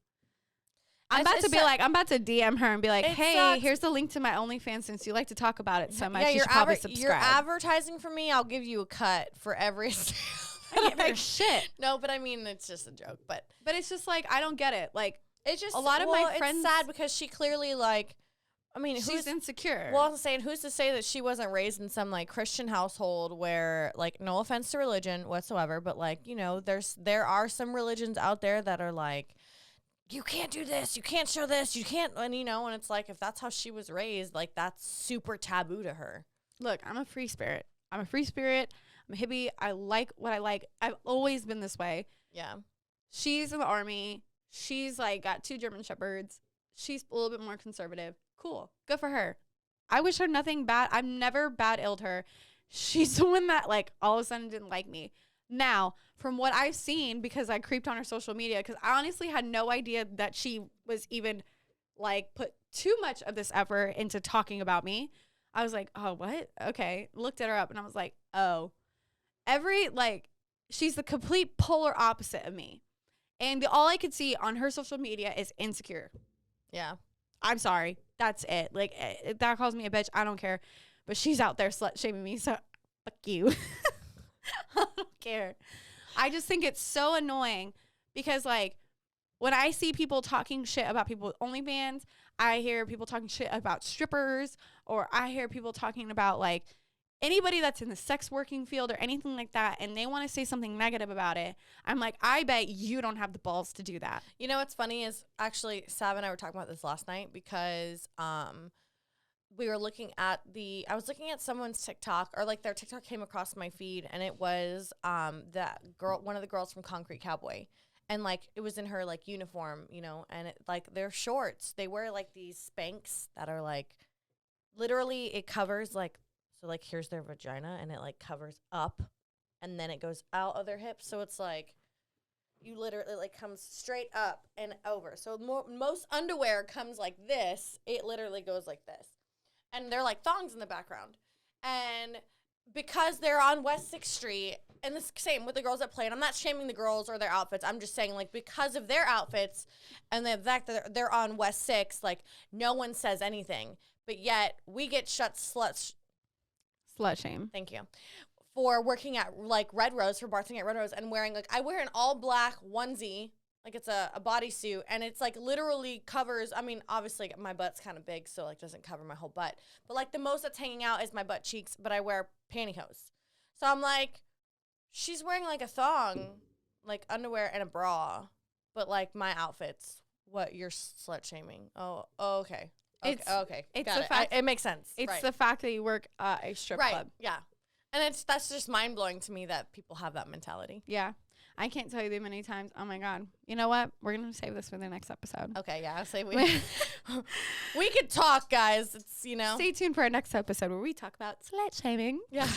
I'm about to DM her and be like, hey, here's the link to my OnlyFans since you like to talk about it so much. Yeah, you should probably subscribe. You're advertising for me. I'll give you a cut for every I get your shit. No, but I mean, it's just a joke. But it's just like, I don't get it. Like, it's just a lot of my friends. It's sad because she clearly like, I mean, she's insecure. Well, I'm saying, who's to say that she wasn't raised in some like Christian household where, like, no offense to religion whatsoever, but like, you know, there are some religions out there that are like, you can't do this, you can't show this, you can't, and you know, and it's like, if that's how she was raised, like, that's super taboo to her. Look, I'm a free spirit. I'm a hippie. I like what I like. I've always been this way. Yeah. She's in the army. She's like got 2 German shepherds. She's a little bit more conservative. Cool. Good for her. I wish her nothing bad. I've never bad-illed her. She's the one that like all of a sudden didn't like me. Now, from what I've seen, because I creeped on her social media, because I honestly had no idea that she was even, like, put too much of this effort into talking about me. I was like, oh, what? Okay. Looked at her up, and I was like, oh. She's the complete polar opposite of me. And all I could see on her social media is insecure. Yeah. I'm sorry. That's it. Like, that calls me a bitch. I don't care. But she's out there slut-shaming me, so fuck you. I don't care. I just think it's so annoying because, like, when I see people talking shit about people with OnlyFans, I hear people talking shit about strippers, or I hear people talking about, like, anybody that's in the sex working field or anything like that, and they want to say something negative about it. I'm like, I bet you don't have the balls to do that. You know what's funny is, actually, Sav and I were talking about this last night because we were looking at I was looking at someone's TikTok, or like their TikTok came across my feed, and it was that girl, one of the girls from Concrete Cowboy, and like it was in her like uniform, you know, and it, like their shorts, they wear like these Spanx that are like literally it covers like, so like here's their vagina and it like covers up and then it goes out of their hips, so it's like you literally like comes straight up and over. So most underwear comes like this, it literally goes like this. And they're like thongs in the background. And because they're on West 6th Street, and the same with the girls that play, and I'm not shaming the girls or their outfits, I'm just saying, like, because of their outfits and the fact that they're on West 6th, like, no one says anything. But yet, we get slut shame. Thank you. For working at, like, Red Rose, for bartending at Red Rose, and wearing, like, I wear an all-black onesie, Like it's a bodysuit, and it's like literally covers. I mean, obviously my butt's kind of big, so like doesn't cover my whole butt. But like the most that's hanging out is my butt cheeks. But I wear pantyhose, so I'm like, she's wearing like a thong, like underwear and a bra. But like my outfits, what you're slut shaming? Oh, okay. Okay. It's Got the it. fact It makes sense. It's right. the fact that you work at a strip right. club. Yeah, and that's just mind blowing to me that people have that mentality. Yeah. I can't tell you the many times. Oh my God. You know what? We're going to save this for the next episode. Okay, yeah, I'll say we we could talk, guys. It's, Stay tuned for our next episode where we talk about slut shaming. Yeah.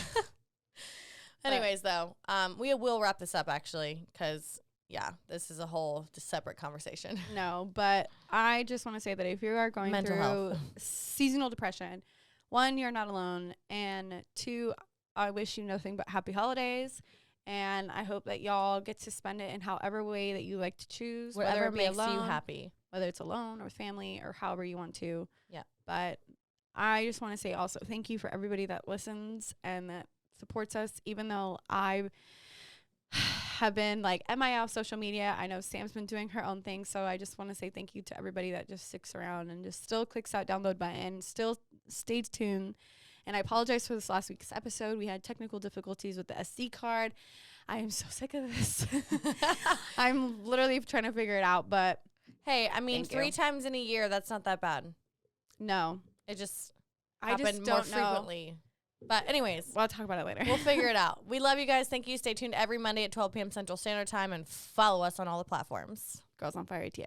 Anyways, though, we will wrap this up actually, because yeah, this is a whole just separate conversation. No, but I just want to say that if you are going Mental through health. seasonal depression, 1, you're not alone, and 2, I wish you nothing but happy holidays. And I hope that y'all get to spend it in however way that you like to choose. Whatever whether it be makes you alone, happy. whether it's alone or with family or however you want to. Yeah. But I just want to say also thank you for everybody that listens and that supports us, even though I have been like MIA off social media. I know Sam's been doing her own thing. So I just want to say thank you to everybody that just sticks around and just still clicks that download button, still stays tuned. And I apologize for this last week's episode. We had technical difficulties with the SD card. I am so sick of this. I'm literally trying to figure it out, but Hey, I mean, Thank 3 you. times in a year, that's not that bad. no. It just I happened just more don't know. frequently. But anyways, We'll talk about it later. we'll figure it out. We love you guys. Thank you. Stay tuned every Monday at 12 p.m. Central Standard Time and follow us on all the platforms. Girls on Fire ATX.